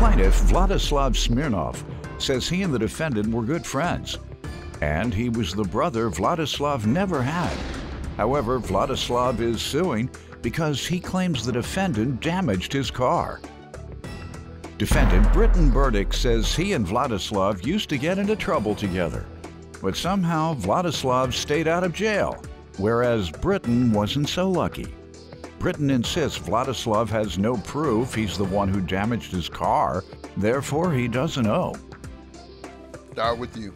plaintiff, Vladislav Smirnov, says he and the defendant were good friends, and he was the brother Vladislav never had. However, Vladislav is suing because he claims the defendant damaged his car. Defendant Britton Burdick says he and Vladislav used to get into trouble together, but somehow Vladislav stayed out of jail, whereas Britton wasn't so lucky. Britton insists Vladislav has no proof he's the one who damaged his car, therefore he doesn't owe. Start with you.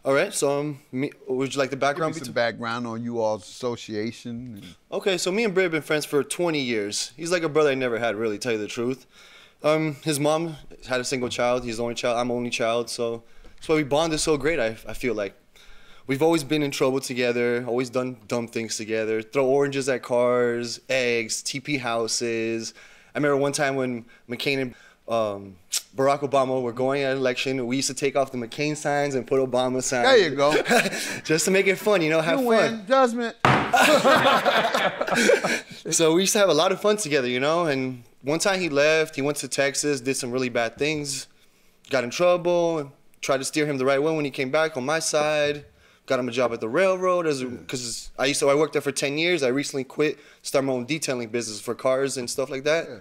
All right, so would you like the background? Give me some background on you all's association. Okay, so me and Britt have been friends for 20 years. He's like a brother I never had, really, tell you the truth. His mom had a single child. He's the only child. I'm the only child, so that's why we bonded so great, I feel like. We've always been in trouble together, always done dumb things together, throw oranges at cars, eggs, TP houses. I remember one time when McCain and Barack Obama were going at an election, we used to take off the McCain signs and put Obama signs. There you go. Just to make it fun, you know, have you fun. Win. Judgment. So we used to have a lot of fun together, you know, and one time he left, he went to Texas, did some really bad things, got in trouble, tried to steer him the right way when he came back on my side. Got him a job at the railroad because I worked there for 10 years. I recently quit, started my own detailing business for cars and stuff like that. Yeah.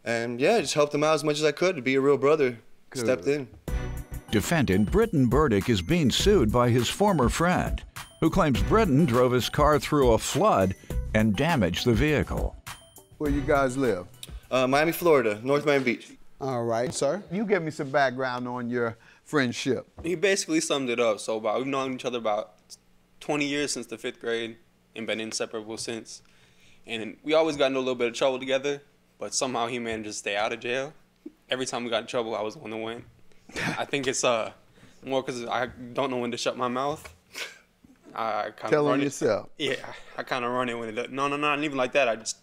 And yeah, just helped him out as much as I could to be a real brother. Good. Stepped in. Defendant Britton Burdick is being sued by his former friend, who claims Britton drove his car through a flood and damaged the vehicle. Where you guys live? Miami, Florida, North Miami Beach. All right, sir. You give me some background on your friendship. He basically summed it up. So we've known each other about 20 years since the 5th grade and been inseparable since. And we always got into a little bit of trouble together, but somehow he managed to stay out of jail. Every time we got in trouble, I was the one that went. I think it's more because I don't know when to shut my mouth. I kind of Tell run on it. yourself. Yeah, I kind of run it when it does. No, not even like that. I just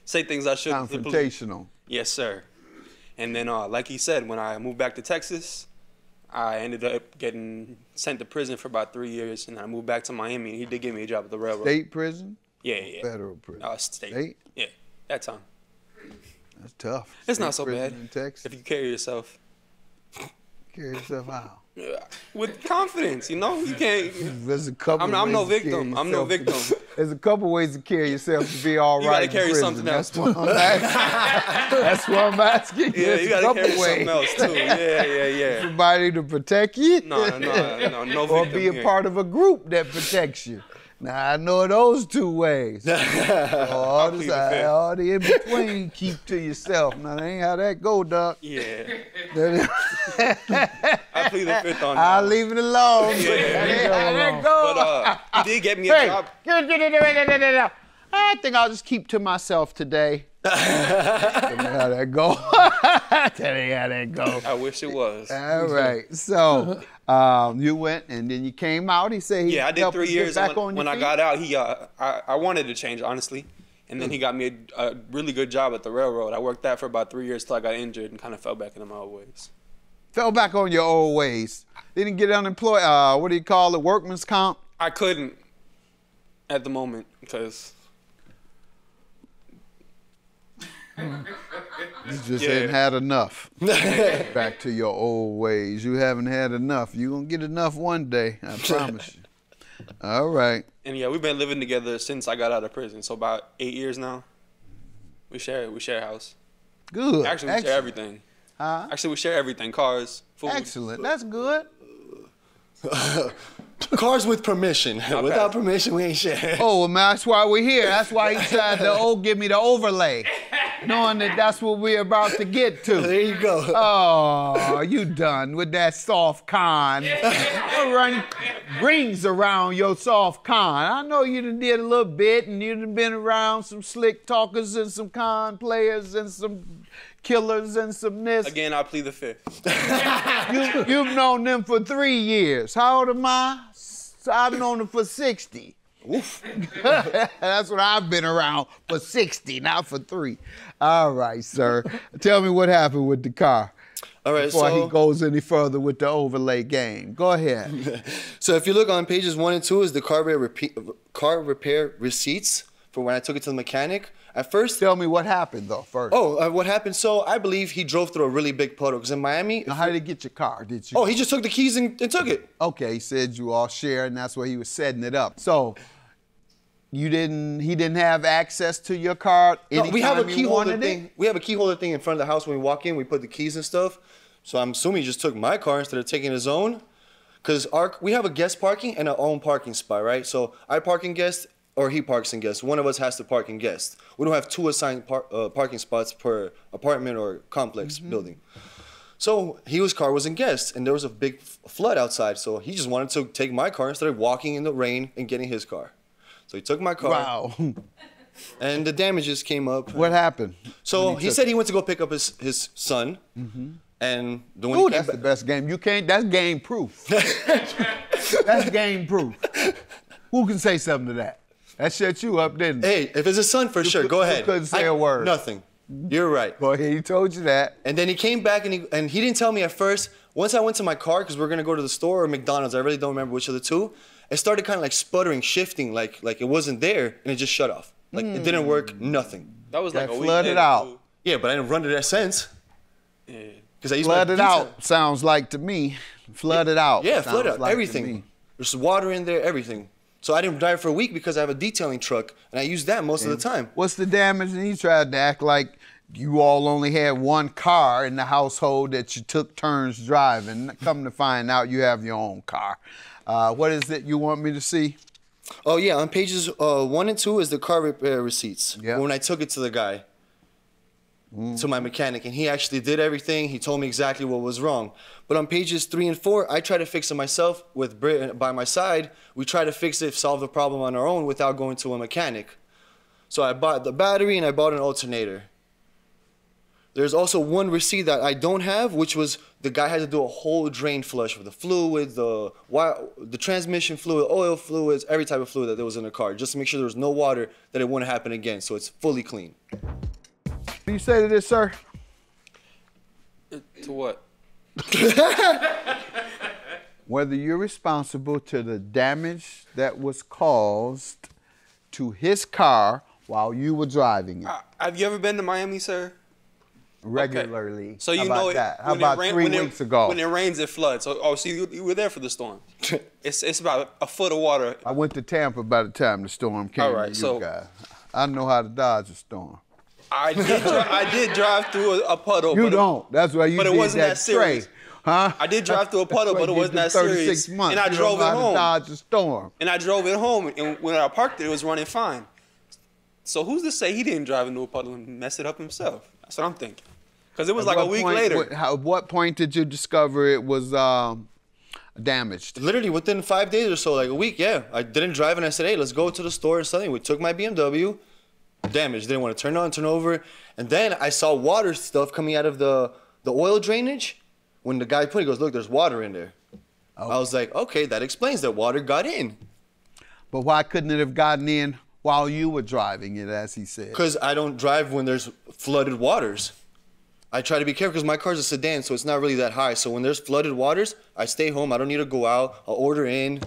say things I shouldn't. Confrontational. Yes, sir. And then, like he said, when I moved back to Texas, I ended up getting sent to prison for about 3 years, and I moved back to Miami, and he did give me a job at the railroad. State prison? Yeah, yeah. Federal prison? State. Yeah, that time. That's tough. It's State not so bad in Texas. if you carry yourself. Carry yourself out. With confidence, you know? You can't. There's a couple I'm no victim. I'm no victim. There's a couple ways to carry yourself to be all right. You gotta carry something else. That's what I'm asking. That's what I'm asking. Yeah, you gotta carry something else too. Yeah. Somebody to protect you? No victim. Or be a part of a group that protects you. Now, I know those two ways. all the in-between, keep to yourself. Now, that ain't how that go, Doc. Yeah. I plead the fifth on that. I'll leave it alone. Yeah. That ain't how that go. But he did get me a job. I think I'll just keep to myself today. That ain't how that go. That ain't how that go. I wish it was. All right. So you went and then you came out. He said he I did 3 years. When I got out, I wanted to change, honestly. And then he got me a really good job at the railroad. I worked that for about 3 years till I got injured and kind of fell back into my old ways. Fell back on your old ways. Didn't get unemployed. What do you call it? Workman's comp? I couldn't at the moment because... You just hadn't had enough. Back to your old ways. You haven't had enough. You're going to get enough one day, I promise you. All right. And yeah, we've been living together since I got out of prison. So about 8 years now. We share a house. Good. Actually, we share everything. Huh? Actually, we share everything. Cars, food. Excellent. That's good. Cars with permission. Okay. Without permission, we ain't sharing. Oh, well, man, that's why we're here. That's why he tried to give me the overlay, knowing that that's what we're about to get to. There you go. Oh, you done with that soft con. Run rings around your soft con. I know you done did a little bit, and you done been around some slick talkers and some con players and some killers and some this. Again, I plead the fifth. You've known them for 3 years. How old am I? I've known them for 60. Oof. That's what I've been around for 60, not for 3. All right, sir. Tell me what happened with the car. All right, before he goes any further with the overlay game. Go ahead. So if you look on pages 1 and 2 is the car repair receipts for when I took it to the mechanic. At first, Tell me what happened though first. what happened? So I believe he drove through a really big puddle because in Miami. Now, how did he get your car? Did you? Oh, he just took the keys and took it. Okay, he said you all share, and that's where he was setting it up. So he didn't have access to your car anytime No, we have a key he holder wanted thing. it? We have a key holder thing in front of the house when we walk in. We put the keys and stuff. So I'm assuming he just took my car instead of taking his own. Because we have a guest parking and our own parking spot, right? So I park in guest or he parks in guest. One of us has to park in guest. We don't have two assigned parking spots per apartment or complex building. So his car was in guest and there was a big flood outside. So he just wanted to take my car instead of walking in the rain and getting his car. So he took my car. Wow. And the damages came up. What happened? So he said he went to go pick up his son. And the one Ooh, he came that's the best game. That's game proof. That's game proof. Who can say something to that? That shut you up, didn't it? Hey, if it's his son, for sure, go ahead. You couldn't say a word. Nothing. You're right. Go ahead, he told you that. And then he came back and he didn't tell me at first. Once I went to my car, because we're gonna go to the store or McDonald's, I really don't remember which of the two. It started kind of like sputtering, shifting, like it wasn't there, and it just shut off. Like it didn't work, nothing. That was like That a week flooded later, out. too. Yeah, but I didn't run to that sense. Yeah. Because I used Flooded my out, sounds like to me. Flooded out. Yeah, sounds flooded out. like to Everything. me. There's water in there, everything. So I didn't drive for a week because I have a detailing truck, and I use that most of the time. What's the damage? And he tried to act like you all only had one car in the household that you took turns driving. Come to find out, you have your own car. What is it you want me to see? Oh yeah, on pages 1 and 2 is the car repair receipts. Yeah. When I took it to the guy, to my mechanic, and he actually did everything. He told me exactly what was wrong. But on pages 3 and 4, I try to fix it myself with Britt by my side. We try to fix it, solve the problem on our own without going to a mechanic. So I bought the battery and I bought an alternator. There's also one receipt that I don't have, which was the guy had to do a whole drain flush with the fluid, the transmission fluid, oil fluids, every type of fluid that there was in the car, just to make sure there was no water, that it wouldn't happen again, so it's fully clean. What do you say to this, sir? To what? Whether you're responsible to the damage that was caused to his car while you were driving it Have you ever been to Miami, sir? regularly. Okay. So you How about know it. that? How when about it rain, 3 when weeks ago? When it rains, it floods. So, so you were there for the storm. It's about a foot of water. I went to Tampa by the time the storm came. All right, to you so- guys. I know how to dodge a storm. I did drive through a puddle. You but don't. That's why you but it did wasn't that that serious. tray. Huh? I did drive through a puddle, That's but it why you wasn't did that 36 serious. months. And I You drove don't it know how to home. dodge a storm. And I drove it home, and when I parked it was running fine. So who's to say he didn't drive into a puddle and mess it up himself? That's what I'm thinking. Because it was like a week later. What point did you discover it was damaged? Literally within 5 days or so, like a week, yeah. I didn't drive and I said, hey, let's go to the store or something. We took my BMW, damaged, didn't want to turn on, turn over. And then I saw water stuff coming out of the oil drainage. When the guy put it, he goes, look, there's water in there. Oh. I was like, okay, that explains that water got in. But why couldn't it have gotten in while you were driving it, as he said? Because I don't drive when there's flooded waters. I try to be careful because my car's a sedan, so it's not really that high. So when there's flooded waters, I stay home. I don't need to go out. I'll order in.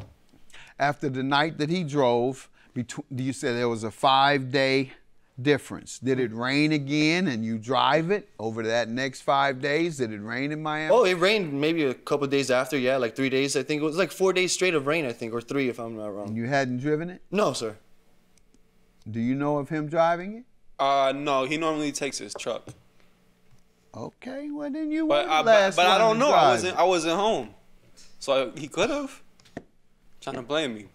After the night that he drove, you said there was a 5-day difference. Did it rain again and you drive it over that next 5 days? Did it rain in Miami? Oh, it rained maybe a couple of days after, yeah, like 3 days. I think it was like 4 days straight of rain, I think, or 3 if I'm not wrong. You hadn't driven it? No, sir. Do you know of him driving it? No, he normally takes his truck. Okay, well then you But were the last I one don't to know. drive it. I wasn't home, so he could have. Trying to blame me.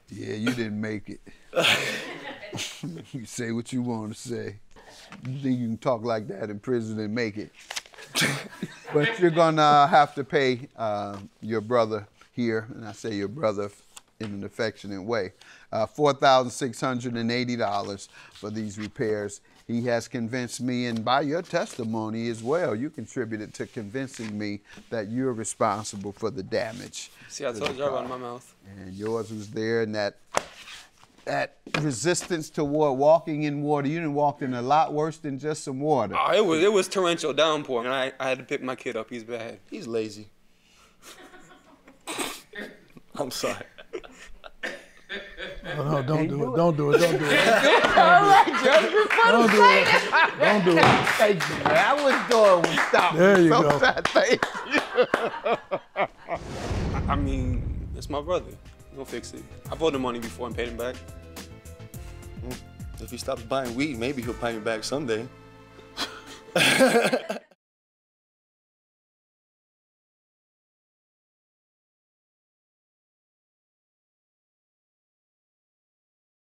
Yeah, you didn't make it. You say what you want to say. You think you can talk like that in prison and make it. But you're gonna have to pay your brother here, and I say your brother in an affectionate way, $4,680 for these repairs. He has convinced me, and by your testimony as well, you contributed to convincing me that you're responsible for the damage. See, I told you I run my mouth. And yours was there, and that resistance toward walking in water. You done walked in a lot worse than just some water. Oh, it was torrential downpour, and I had to pick my kid up. He's bad. He's lazy. I'm sorry. No, don't do it. Don't do it. Don't do it. All right, Judge. Don't do it. Don't do it. Thank you, man. I was doing was stop. There you go. Thank you. I mean, it's my brother. He'll fix it. I've owed him money before and paid him back. If he stops buying weed, maybe he'll pay me back someday.